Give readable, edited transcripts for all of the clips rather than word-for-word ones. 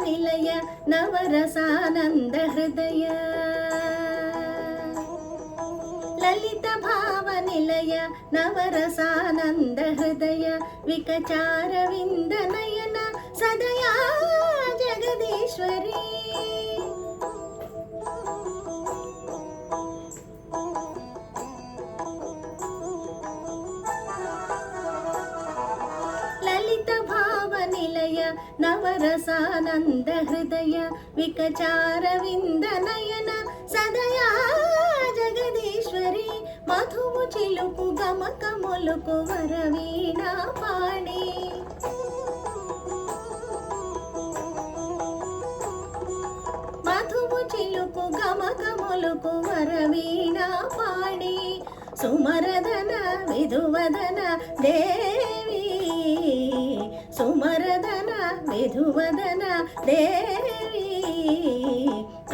ನಿಲಯ ನವರಸಾನಂದ ಹೃದಯ ಲಲಿತ ಭಾವ ನಿಲಯ ನವರಸಾನಂದ ಹೃದಯ ವಿಕಚಾರವಿಂದ ನಯನ ಸದಯಾ ಜಗದೀಶ್ವರಿ ಲಲಿತ ಭಾವ ನಿಲಯ ನವರಸಾನಂದ ಹೃದಯ ವಿಕಚಾರವಿಂದ ನಯನ ಸದಯಾ ಜಗದೀಶ್ವರಿ ಮಧುವು ಚಿಲುಕು ಗಮಕ ಮೊಲುಕು ವರವೀಣಾ ಪಾಣಿ ಮಧುವು ಚಿಲುಕು ಗಮಕ ಮೊಲುಕು ವರವೀಣಾ ಪಾಣಿ ಸುಮರದನ ವಿಧುವದನ ದೇವಿ ಸುಮರದನ ವಿಧುವದನ ದೇವಿ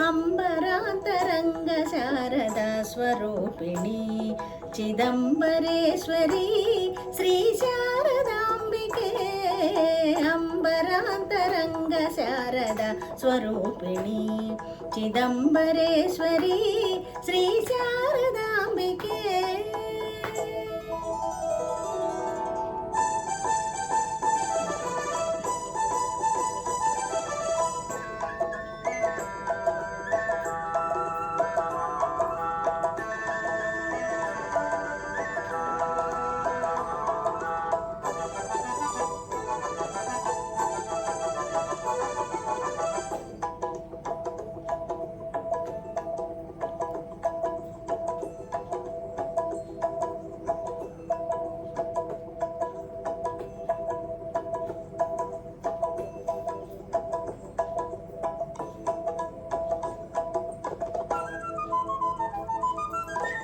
ಅಂಬರಾಂತರಂಗ ಶಾರದಾ ಸ್ವರೂಪಿಣಿ ಚಿದಂಬರೇಶ್ವರಿ ಶ್ರೀ ಶಾರದಾಂಬಿಕೆ ಅಂಬರಾಂತರಂಗ ಶಾರದಾ ಸ್ವರೂಪಿಣಿ ಚಿದಂಬರೇಶ್ವರಿ ಶ್ರೀ ಶಾರದಾಂಬಿಕೆ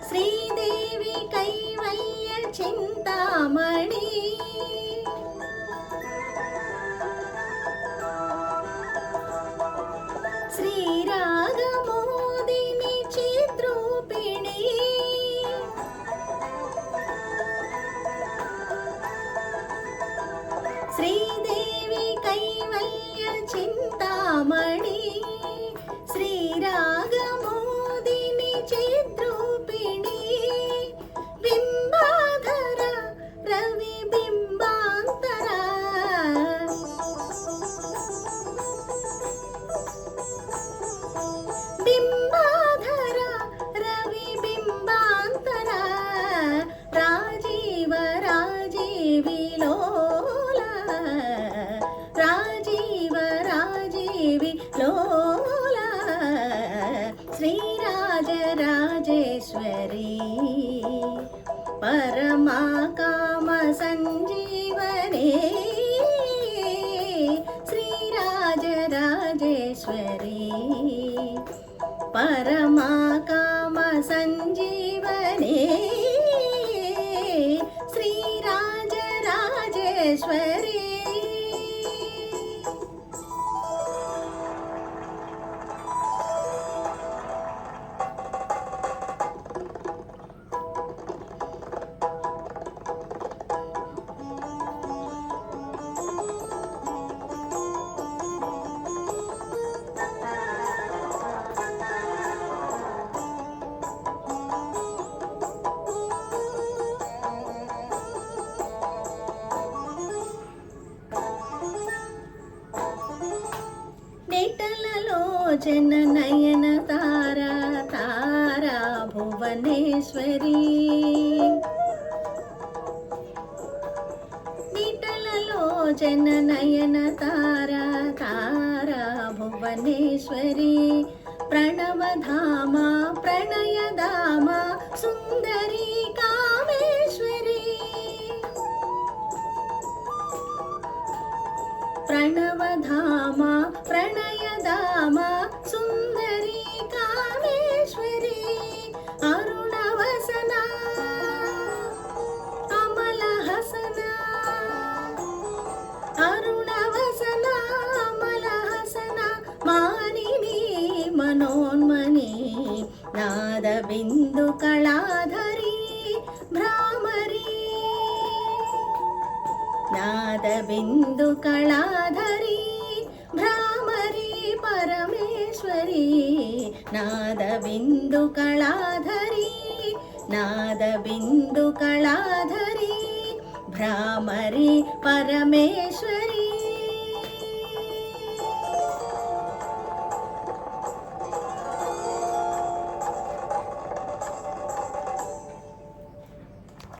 ಶ್ರೀದೇವಿ ಕೈವಲ್ಯ ಚಿಂತಾಮಣಿ ಶ್ರೀರಾಗಮೋದಿನಿ ಚಿದ್ರೂಪಿಣಿ ಶ್ರೀದೇವಿ ಕೈವಲ್ಯ ಚಿಂತಾಮಣಿ ಶ್ರೀರಾಗಮೋದಿನಿ ಚಿದ್ರೂಪಿಣಿ ಬಿಂಬಾಧರ ರವಿ ಬಿಂಬಾಂತರ ಬಿಂಬಾಧರ ರವಿ ಬಿಂಬಾಂತರ ರಾಜೀವ ರಾಜೀವಿ ಲೋಲ ರಾಜೀವ ರಾಜೀವಿ ಲೋಲ ಶ್ರೀರಾಜರಾಜೇಶ್ವರಿ ಪರಮಾ ಕಾಮ ಸಂಜೀವನೇ ಶ್ರೀರಾಜರಾಜೇಶ್ವರಿ ಪರಮಾ ಕಾಮ ಸಂಜೀವನೇ ಶ್ರೀರಾಜರಾಜೇಶ್ವರಿ ನಿಟಲಲೋಚನ ನಯನ ತಾರಾ ತಾರಾ ಭುವನೇಶ್ವರಿ ನಿಟಲಲೋಚನ ನಯನ ತಾರಾ ತಾರಾ ಭುವನೇಶ್ವರಿ ಪ್ರಣವಧಾಮ ಪ್ರಣಯಧಾಮ ಸುಂದರಿ ಕಾಮೇಶ್ವರಿ ಪ್ರಣವಧಾಮ ಪ್ರಣಯಧಾಮ ಸುಂದರಿ ಕಾಮೇಶ್ವರಿ ಅರುಣವಸನ ಅಮಲ ಹಸನ ಅರುಣವಸನ ಅಮಲ ಹಸನ ಮಾನಿನಿ ಮನೋನ್ಮನಿ ನಾದ ಬಿಂದು ಕಳಾಧರಿ ಭ್ರಾಮರಿ ನಾದ ಬಿಂದು ಕಳಾಧರಿ ಭ್ರಾಮರಿ नादबिन्दु कलाधरी नादबिन्दु कलाधरी भ्रामरी परमेश्वरी